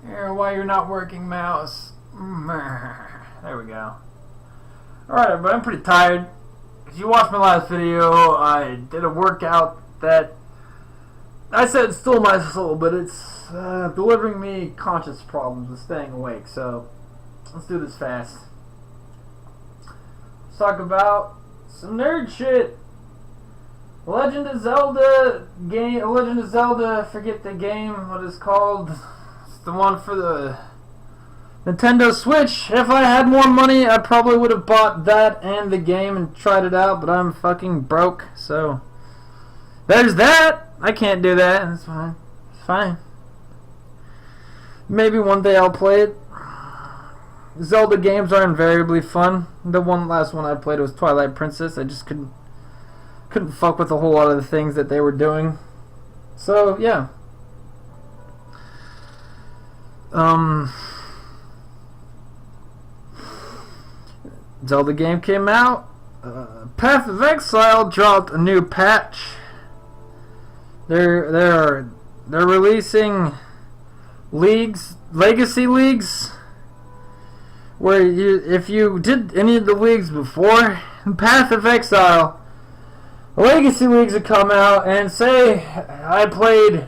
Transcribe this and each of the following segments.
Why you're not working, mouse? There we go. Alright, but I'm pretty tired. If you watched my last video, I did a workout that I said stole my soul, but it's delivering me conscious problems with staying awake. So let's do this fast. Let's talk about some nerd shit. Legend of Zelda game. Legend of Zelda. Forget the game. What it's called? It's the one for the Nintendo Switch. If I had more money, I probably would have bought that and the game and tried it out. But I'm fucking broke, so there's that. I can't do that. That's fine. It's fine. Maybe one day I'll play it. Zelda games are invariably fun. The last one I played was Twilight Princess. I just couldn't fuck with a whole lot of the things that they were doing. So yeah. Zelda game came out. Path of Exile dropped a new patch. They're releasing legacy leagues, where if you did any of the leagues before Path of Exile, legacy leagues would come out, and say I played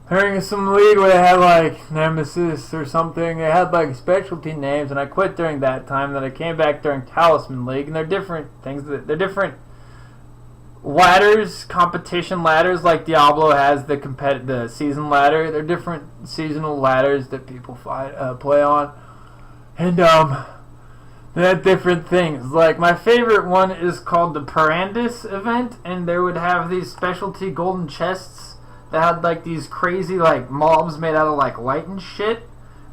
during some league where they had like Nemesis or something. They had like specialty names, and I quit during that time. Then I came back during Talisman League, and they're different things. They're different ladders, competition ladders, like Diablo has the season ladder. They're different seasonal ladders that people play on, and they had different things. Like my favorite one is called the Parandis event, and they would have these specialty golden chests that had like these crazy like mobs made out of like light and shit,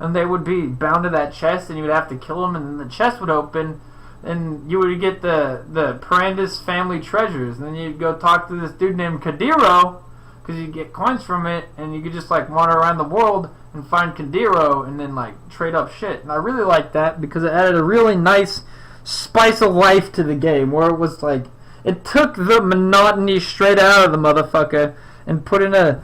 and they would be bound to that chest, and you would have to kill them, and then the chest would open, and you would get the Parandis family treasures, and then you'd go talk to this dude named Kadiro, because you get coins from it, and you could just like wander around the world and find Kadiro, and then like trade up shit. And I really liked that because it added a really nice spice of life to the game, where it was like it took the monotony straight out of the motherfucker and put in a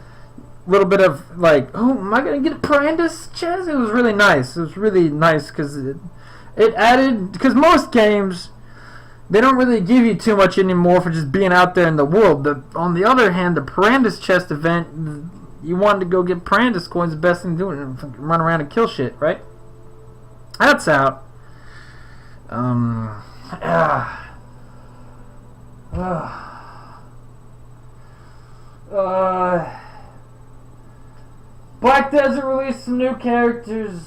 little bit of like, oh, am I gonna get a Parandis chest? It was really nice. It was really nice because it added, because most games they don't really give you too much anymore for just being out there in the world. But on the other hand, the Parandis chest event, you wanted to go get Parandis coins, the best thing to do, and run around and kill shit, right? That's out. Black Desert released some new characters.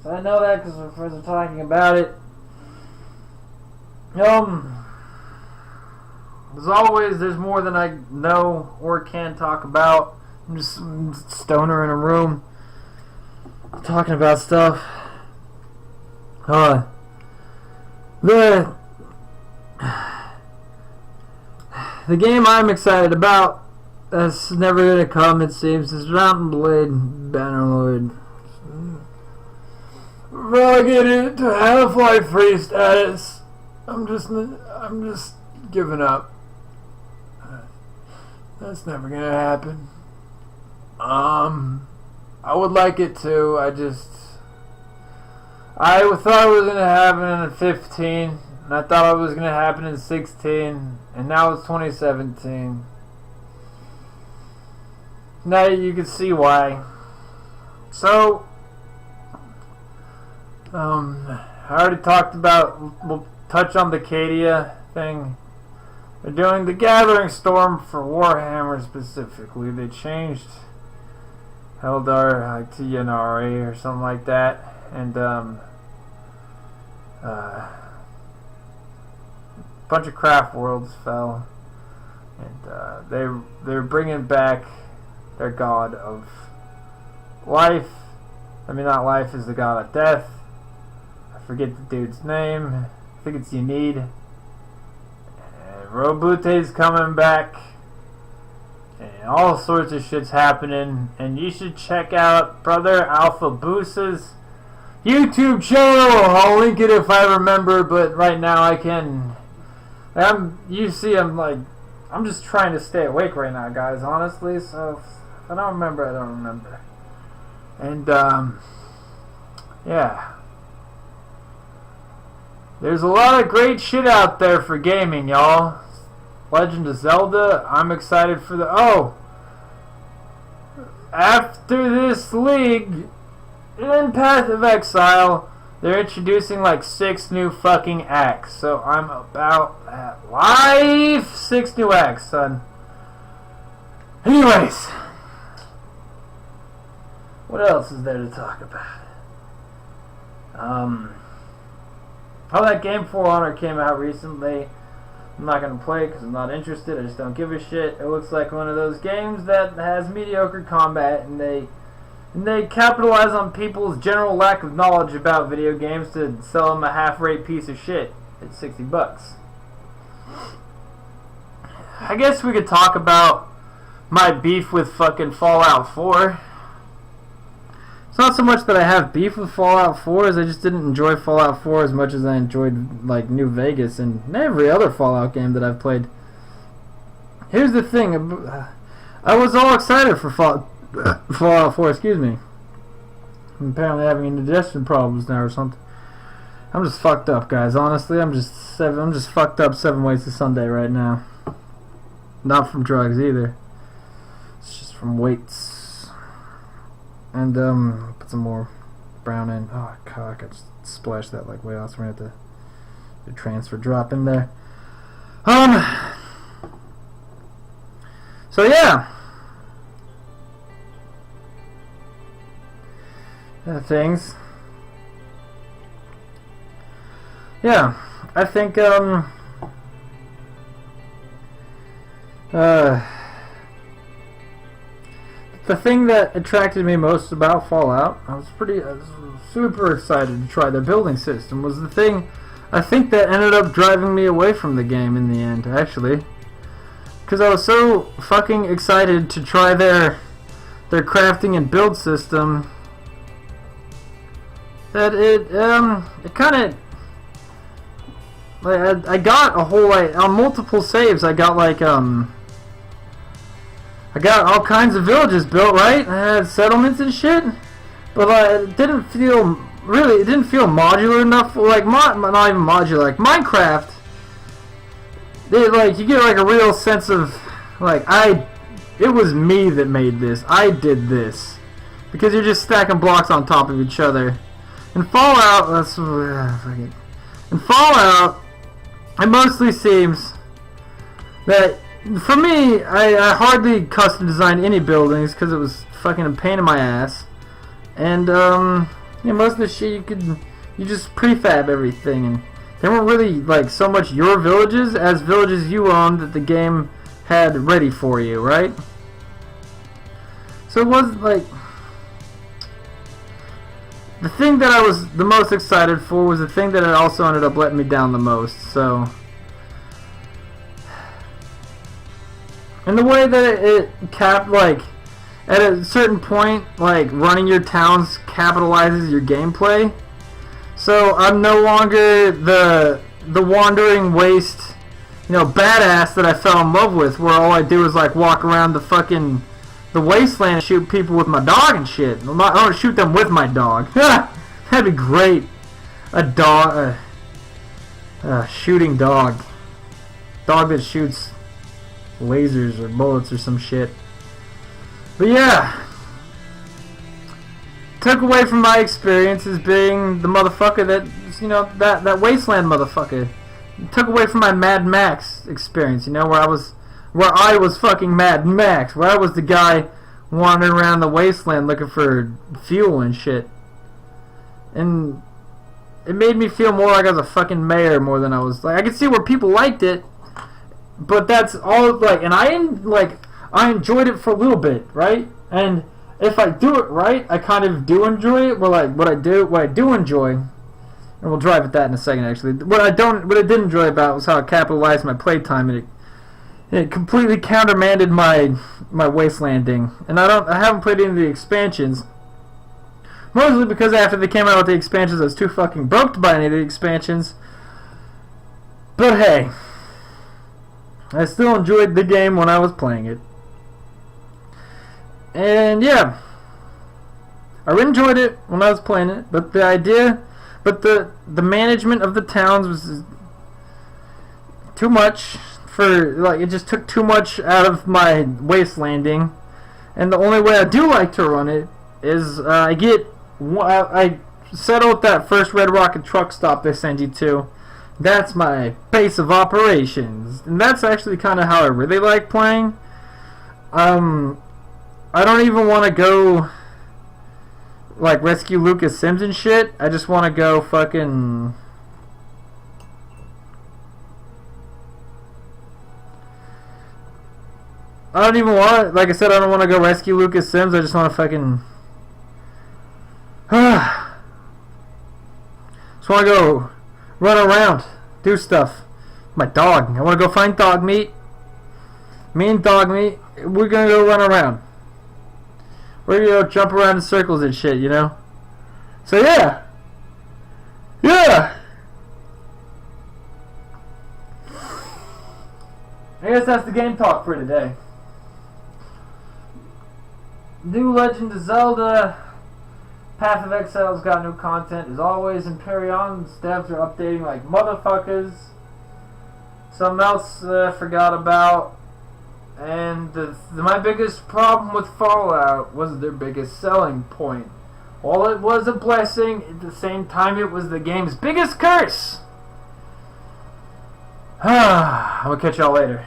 So I know that because our friends are talking about it. As always, there's more than I know or can talk about. I'm just some stoner in a room talking about stuff. The game I'm excited about that's never gonna come, it seems, is Mountain Blade Bannerlord. Relegated to Half-Life 3 status. I'm just giving up. That's never gonna happen. I would like it to. I thought it was gonna happen in 15, and I thought it was gonna happen in 16, and now it's 2017. Now you can see why. So, I already talked about. We'll touch on the Cadia thing. They're doing the Gathering Storm for Warhammer specifically. They changed Eldar to Yanari or something like that, and bunch of craft worlds fell, and they're bringing back their god of life. I mean, not life, is the god of death. I forget the dude's name. I think it's Unid. Robute's coming back, and all sorts of shit's happening, and you should check out Brother Alpha Boosa's YouTube channel. I'll link it if I remember, but right now I can. I'm just trying to stay awake right now, guys, honestly, so if I don't remember, I don't remember. And yeah. There's a lot of great shit out there for gaming, y'all. Legend of Zelda, I'm excited for the... Oh! After this league, in Path of Exile, they're introducing like 6 new fucking acts. So I'm about that life. 6 new acts, son. Anyways. What else is there to talk about? Oh, that game For Honor came out recently. I'm not going to play it because I'm not interested. I just don't give a shit. It looks like one of those games that has mediocre combat, and they capitalize on people's general lack of knowledge about video games to sell them a half-rate piece of shit at $60. I guess we could talk about my beef with fucking Fallout 4. It's not so much that I have beef with Fallout 4 as I just didn't enjoy Fallout 4 as much as I enjoyed like New Vegas and every other Fallout game that I've played. Here's the thing, I was all excited for Fallout 4, excuse me. I'm apparently having indigestion problems now or something. I'm just fucked up, guys. Honestly, I'm just fucked up 7 ways to Sunday right now. Not from drugs either. It's just from weights. And put some more brown in. Oh god, I just splashed that like way off. So we're gonna have to do transfer drop in there. So yeah. Things. Yeah, I think the thing that attracted me most about Fallout, I was super excited to try their building system, was the thing I think that ended up driving me away from the game in the end, actually. Because I was so fucking excited to try their crafting and build system that it kind of... Like, I got a whole, like, on multiple saves, I got like, I got all kinds of villages built, right? I had settlements and shit, but it didn't feel modular enough. Like not even modular, like Minecraft. You get like a real sense of like it was me that made this. I did this because you're just stacking blocks on top of each other. In Fallout, in Fallout, it mostly seems that. For me, I hardly custom designed any buildings because it was fucking a pain in my ass. And most of the shit you just prefab everything, and they weren't really like so much your villages as villages you owned that the game had ready for you, right? So it was like the thing that I was the most excited for was the thing that it also ended up letting me down the most. So. And the way that it like, at a certain point, like, running your towns capitalizes your gameplay. So, I'm no longer the wandering waste, badass that I fell in love with, where all I do is, like, walk around the wasteland and shoot people with my dog and shit. I don't shoot them with my dog. That'd be great. A shooting dog. Dog that shoots lasers or bullets or some shit. But yeah, took away from my experience as being the motherfucker that that wasteland motherfucker. Took away from my Mad Max experience, where I was fucking Mad Max, where I was the guy wandering around the wasteland looking for fuel and shit. And it made me feel more like I was a fucking mayor more than I was like. I could see where people liked it. But that's all, like, and I enjoyed it for a little bit, right? And if I do it right, I kind of do enjoy it. Well, like, what I do enjoy, and we'll drive at that in a second, actually. What I didn't enjoy about was how it capitalized my playtime, and it completely countermanded my wastelanding. And I haven't played any of the expansions, mostly because after they came out with the expansions, I was too fucking broke to buy any of the expansions. But hey. I still enjoyed the game when I was playing it. And yeah. I enjoyed it when I was playing it, but the idea, the management of the towns was too much for, like, it just took too much out of my wastelanding. And the only way I do like to run it is I settle at that first Red Rocket truck stop they send you to. That's my base of operations, and that's actually kind of how I really like playing. I don't even want to go like rescue Lucas Sims and shit. I just want to go fucking. I don't even want, like I said, I don't want to go rescue Lucas Sims. I just want to fucking. Just want to go run around, do stuff. My dog. I want to go find dog meat. Me and dog meat, we're gonna go run around. We're gonna go jump around in circles and shit, you know? So yeah. Yeah! I guess that's the game talk for today. New Legend of Zelda. Path of Exile's got new content as always. Imperion's devs are updating like motherfuckers. Something else I forgot about. And my biggest problem with Fallout was their biggest selling point. While it was a blessing, at the same time it was the game's biggest curse. I'm gonna catch y'all later.